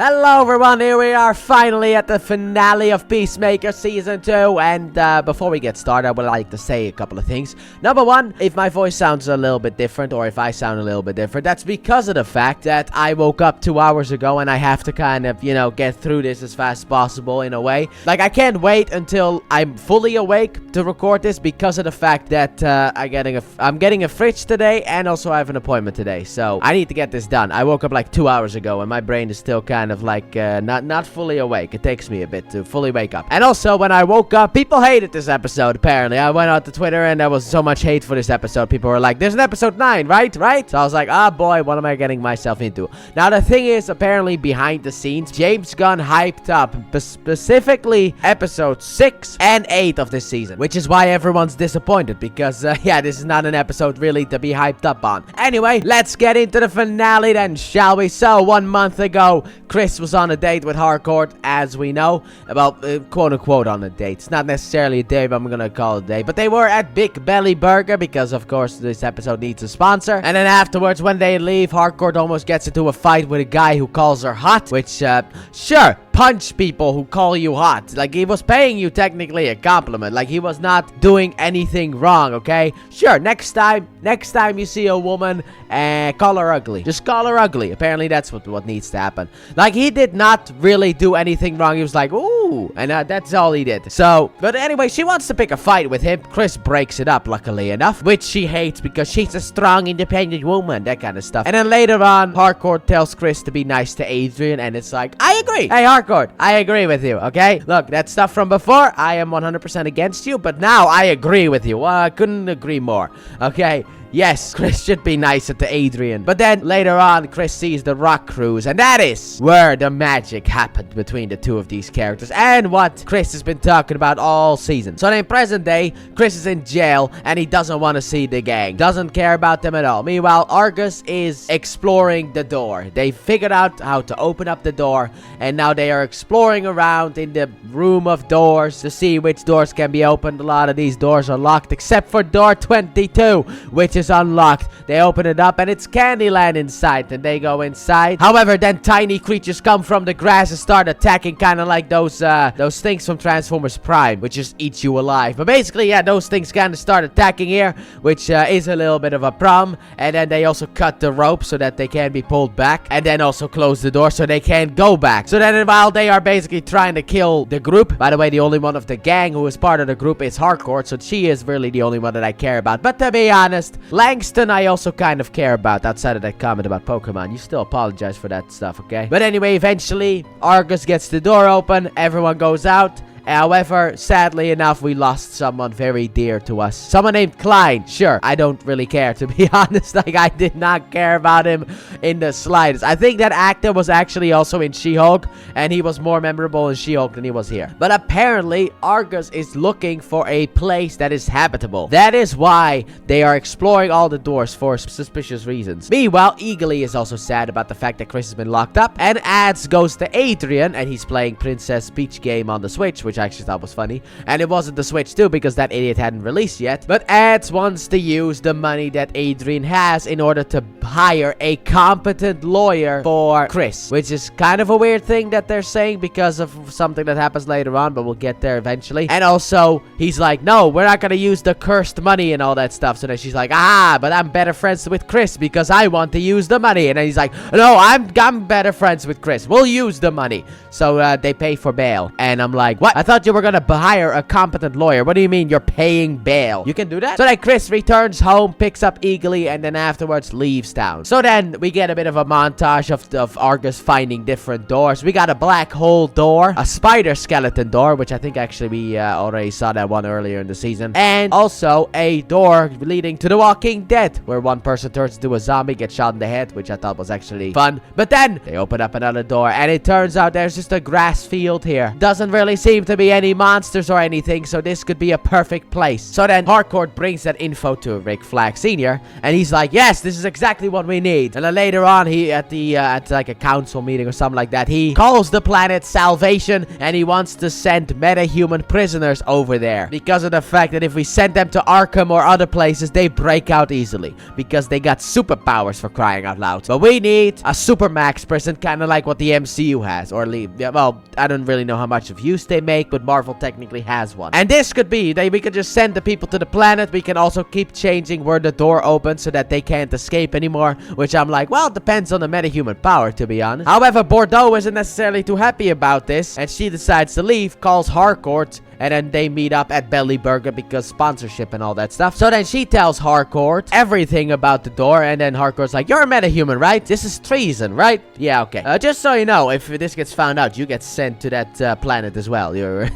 Hello everyone, here we are finally at the finale of Peacemaker Season 2, and before we get started, I would like to say a couple of things. Number one, if my voice sounds a little bit different, or if I sound a little bit different, that's because of the fact that I woke up 2 hours ago and I have to kind of, get through this as fast as possible in a way. Like, I can't wait until I'm fully awake to record this because of the fact that I'm getting a fridge today, and also I have an appointment today, so I need to get this done. I woke up like 2 hours ago and my brain is still kind of like not fully awake. It takes me a bit to fully wake up. And also, when I woke up, people hated this episode, apparently. I went out to Twitter and there was so much hate for this episode. People were like, there's an episode 9, right? So I was like, ah, boy, what am I getting myself into? Now, the thing is, apparently, behind the scenes, James Gunn hyped up specifically episode 6 and 8 of this season, which is why everyone's disappointed, because, yeah, this is not an episode really to be hyped up on. Anyway, let's get into the finale then, shall we? So, 1 month ago, Chris was on a date with A.R.G.U.S, as we know. Well, quote-unquote on a date. It's not necessarily a date, but I'm gonna call it a date. But they were at Big Belly Burger because, of course, this episode needs a sponsor. And then afterwards, when they leave, A.R.G.U.S almost gets into a fight with a guy who calls her hot, which, sure, punch people who call you hot. Like, he was paying you technically a compliment. Like, he was not doing anything wrong, okay? Sure, next time you see a woman, call her ugly. Just call her ugly. Apparently, that's what needs to happen. Like, he did not really do anything wrong. He was like, ooh, and that's all he did. So, but anyway, she wants to pick a fight with him. Chris breaks it up, luckily enough, which she hates because she's a strong, independent woman, that kind of stuff. And then later on, A.R.G.U.S tells Chris to be nice to Adrian, and it's like, I agree. Hey, A.R.G.U.S, I agree with you, okay? Look, that stuff from before, I am 100% against you, but now I agree with you. Well, I couldn't agree more, okay? Yes, Chris should be nicer to Adrian. But then, later on, Chris sees the rock cruise, and that is where the magic happened between the two of these characters, and what Chris has been talking about all season. So in present day, Chris is in jail, and he doesn't want to see the gang. Doesn't care about them at all. Meanwhile, A.R.G.U.S is exploring the door. They figured out how to open up the door, and now they are exploring around in the room of doors to see which doors can be opened. A lot of these doors are locked, except for door 22, which is unlocked. They open it up and it's Candyland inside, and they go inside. However, then tiny creatures come from the grass and start attacking, kind of like those things from Transformers Prime, which just eats you alive. But basically, yeah, those things kind of start attacking here, which is a little bit of a problem. And then they also cut the rope so that they can be pulled back, and then also close the door so they can't go back. So then while they are basically trying to kill the group, by the way, the only one of the gang who is part of the group is A.R.G.U.S, so she is really the only one that I care about. But to be honest, Langston I also kind of care about, outside of that comment about Pokemon. You still apologize for that stuff, okay? But anyway, eventually, A.R.G.U.S gets the door open, everyone goes out. However, sadly enough, we lost someone very dear to us. Someone named Klein. Sure, I don't really care, to be honest. Like, I did not care about him in the slightest. I think that actor was actually also in She-Hulk, and he was more memorable in She-Hulk than he was here. But apparently, A.R.G.U.S is looking for a place that is habitable. That is why they are exploring all the doors for suspicious reasons. Meanwhile, Eagly is also sad about the fact that Chris has been locked up, and Ads goes to Adrian, and he's playing Princess Peach game on the Switch, which I actually thought was funny. And it wasn't the Switch too, because that idiot hadn't released yet. But Ads wants to use the money that Adrian has in order to hire a competent lawyer for Chris, which is kind of a weird thing that they're saying because of something that happens later on, but we'll get there eventually. And also, he's like, no, we're not gonna use the cursed money and all that stuff. So then she's like, but I'm better friends with Chris because I want to use the money. And then he's like, no, I'm better friends with Chris. We'll use the money. So they pay for bail. And I'm like, what? I thought you were gonna hire a competent lawyer. What do you mean you're paying bail? You can do that? So then Chris returns home, picks up Eagly, and then afterwards leaves town. So then we get a bit of a montage of A.R.G.U.S finding different doors. We got a black hole door, a spider skeleton door, which I think actually we already saw that one earlier in the season, and also a door leading to The Walking Dead, where one person turns into a zombie, gets shot in the head, which I thought was actually fun. But then they open up another door, and it turns out there's just a grass field here. Doesn't really seem to be any monsters or anything, so this could be a perfect place. So then Harcourt brings that info to Rick Flag Sr., and he's like, yes, this is exactly what we need. And then later on, he at like a council meeting or something like that, he calls the planet Salvation, and he wants to send metahuman prisoners over there because of the fact that if we send them to Arkham or other places, they break out easily because they got superpowers, for crying out loud. But we need a supermax prison, kind of like what the MCU has, or well, I don't really know how much of use they make, but Marvel technically has one. And this could be that we could just send the people to the planet. We can also keep changing where the door opens so that they can't escape anymore, which I'm like, well, it depends on the metahuman power, to be honest. However, Bordeaux isn't necessarily too happy about this, and she decides to leave, calls Harcourt, and then they meet up at Belly Burger because sponsorship and all that stuff. So then she tells Harcourt everything about the door, and then Harcourt's like, you're a metahuman, right? This is treason, right? Yeah, okay. Just so you know, if this gets found out, you get sent to that planet as well. You're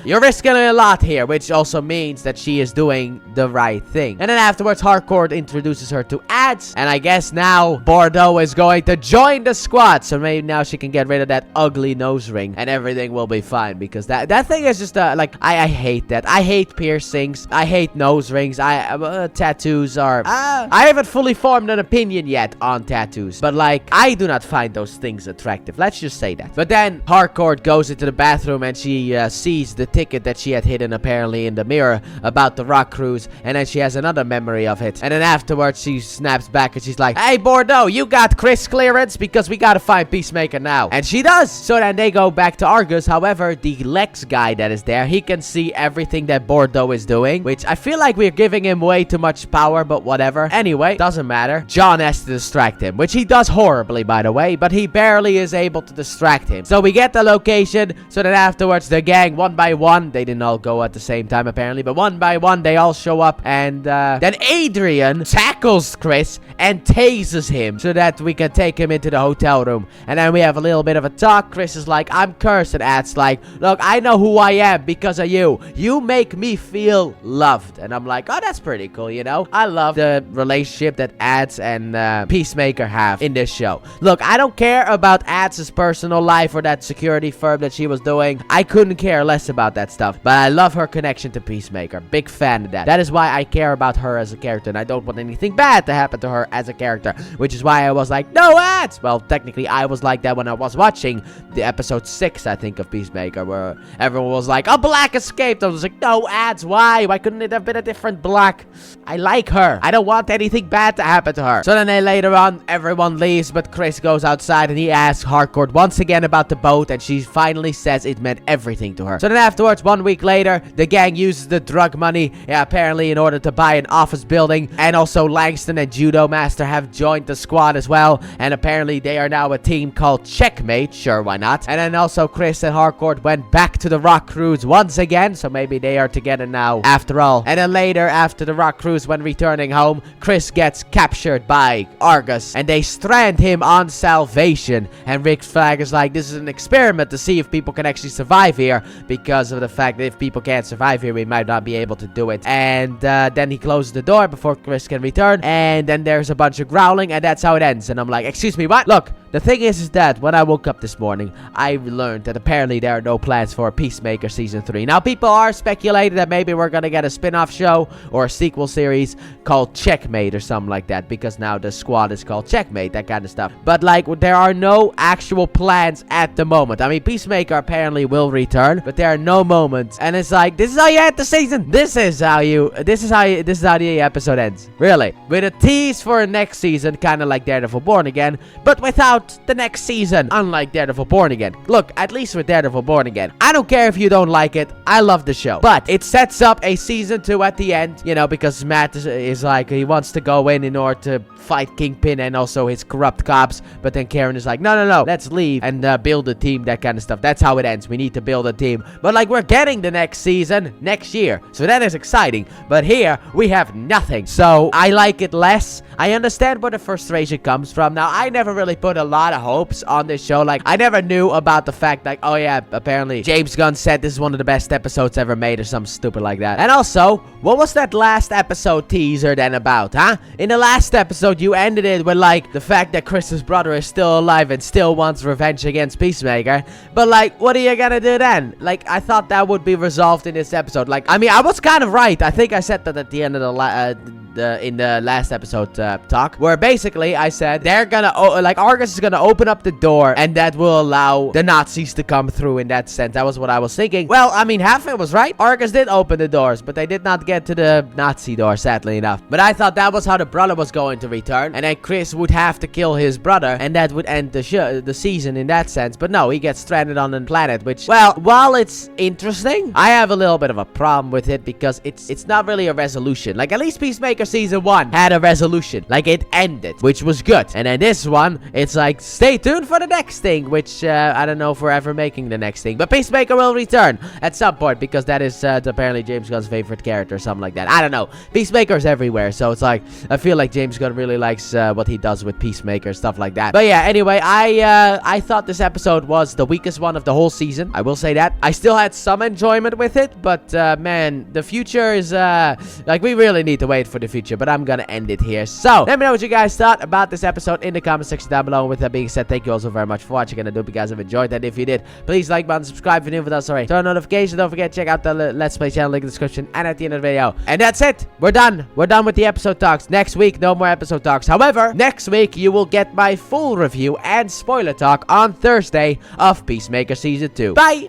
you're risking a lot here, which also means that she is doing the right thing. And then afterwards, Harcourt introduces her to A.R.G.U.S, and I guess now Bordeaux is going to join the squad, so maybe now she can get rid of that ugly nose ring, and everything will be fine, because that thing is just like, I hate that. I hate piercings. I hate nose rings. Tattoos are... I haven't fully formed an opinion yet on tattoos, but like, I do not find those things attractive. Let's just say that. But then Harcourt goes into the bathroom, and she sees the ticket that she had hidden apparently in the mirror about the rock cruise, and then she has another memory of it. And then afterwards, she snaps back, and she's like, hey, Bordeaux, you got Chris clearance? Because we gotta find Peacemaker now. And she does. So then they go back to A.R.G.U.S. However, the Lex guy that is there, he can see everything that Bordeaux is doing, which I feel like we're giving him way too much power, but whatever. Anyway, doesn't matter. John has to distract him, which he does horribly, by the way, but he barely is able to distract him. So we get the location, so then afterwards the gang, one by one, they didn't all go at the same time apparently, but one by one they all show up, and then Adrian tackles Chris and tases him so that we can take him into the hotel room. And then we have a little bit of a talk. Chris is like, I'm cursed, and A.R.G.U.S like, look, I know who I am because of you. You make me feel loved. And I'm like, oh, that's pretty cool, you know? I love the relationship that A.R.G.U.S and Peacemaker have in this show. Look, I don't care about A.R.G.U.'s personal life or that security firm that she was doing. I couldn't care less about that stuff. But I love her connection to Peacemaker. Big fan of that. That is why I care about her as a character, and I don't want anything bad to happen to her as a character, which is why I was like, no, A.R.G.U.S. Well, technically, I was like that when I was watching the episode 6, I think, of Peacemaker, where everyone was like, a black escaped. I was like, no, A.R.G.U.S, why? Why couldn't it have been a different black? I like her. I don't want anything bad to happen to her. So then later on, everyone leaves, but Chris goes outside and he asks Harcourt once again about the boat, and she finally says it meant everything to her. So then afterwards, 1 week later, the gang uses the drug money, apparently in order to buy an office building, and also Langston and Judo Master have joined the squad as well, and apparently they are now a team called Checkmate. Sure, why not? And then also Chris and Harcourt went back to the rock cruise once again, so maybe they are together now after all. And then later, after the rock cruise, when returning home, Chris gets captured by A.R.G.U.S and they strand him on Salvation, and Rick Flag is like, this is an experiment to see if people can actually survive here, because of the fact that if people can't survive here, we might not be able to do it. And then he closes the door before Chris can return, and then there's a bunch of growling, and that's how it ends. And I'm like, excuse me, what? Look, the thing is that when I woke up this morning, I learned that apparently there are no plans for Peacemaker Season 3. Now, people are speculating that maybe we're gonna get a spin-off show or a sequel series called Checkmate or something like that, because now the squad is called Checkmate, that kind of stuff. But, like, there are no actual plans at the moment. I mean, Peacemaker apparently will return, but there are no moments. And it's like, this is how you end the season. This is how the episode ends. Really. With a tease for a next season, kind of like Daredevil Born Again, but without the next season, unlike Daredevil Born Again. Look, at least with Daredevil Born Again, I don't care if you don't like it, I love the show, but it sets up a season 2 at the end, you know, because Matt is like, he wants to go in order to fight Kingpin and also his corrupt cops, but then Karen is like, no, let's leave and build a team, that kind of stuff. That's how it ends. We need to build a team, but like, we're getting the next season next year, so that is exciting, but here we have nothing, so I like it less. I understand where the frustration comes from. Now, I never really put a lot of hopes on this show. Like, I never knew about the fact, like, oh yeah, apparently James Gunn said this is one of the best episodes ever made or something stupid like that. And also, what was that last episode teaser then about, huh? In the last episode, you ended it with, like, the fact that Chris's brother is still alive and still wants revenge against Peacemaker. But, like, what are you gonna do then? Like, I thought that would be resolved in this episode. Like, I mean, I was kind of right. I think I said that at the end of in the last episode talk, where basically I said they're gonna like A.R.G.U.S is gonna open up the door, and that will allow the Nazis to come through. In that sense, that was what I was thinking. Well, I mean, half of it was right. A.R.G.U.S did open the doors, but they did not get to the Nazi door, sadly enough. But I thought that was how the brother was going to return, and then Chris would have to kill his brother, and that would end the season in that sense. But no, he gets stranded on a planet, which, well, while it's interesting, I have a little bit of a problem with it because it's not really a resolution. Like, at least Peacemaker Season 1 had a resolution. Like, it ended, which was good. And then this one, it's like, stay tuned for the next thing, which, I don't know if we're ever making the next thing. But Peacemaker will return at some point, because that is apparently James Gunn's favorite character, or something like that. I don't know. Peacemaker's everywhere, so it's like, I feel like James Gunn really likes what he does with Peacemaker, stuff like that. But yeah, anyway, I thought this episode was the weakest one of the whole season. I will say that. I still had some enjoyment with it, but, man, the future is, like, we really need to wait for the future, but I'm gonna end it here. So, let me know what you guys thought about this episode in the comment section down below. And with that being said, thank you all so very much for watching, and I hope you guys have enjoyed that. If you did, please like button, subscribe if you're new with us, already. Turn on notifications, don't forget, check out the Let's Play channel, link in the description, and at the end of the video. And that's it. We're done. We're done with the episode talks. Next week, no more episode talks. However, next week, you will get my full review and spoiler talk on Thursday of Peacemaker Season 2. Bye!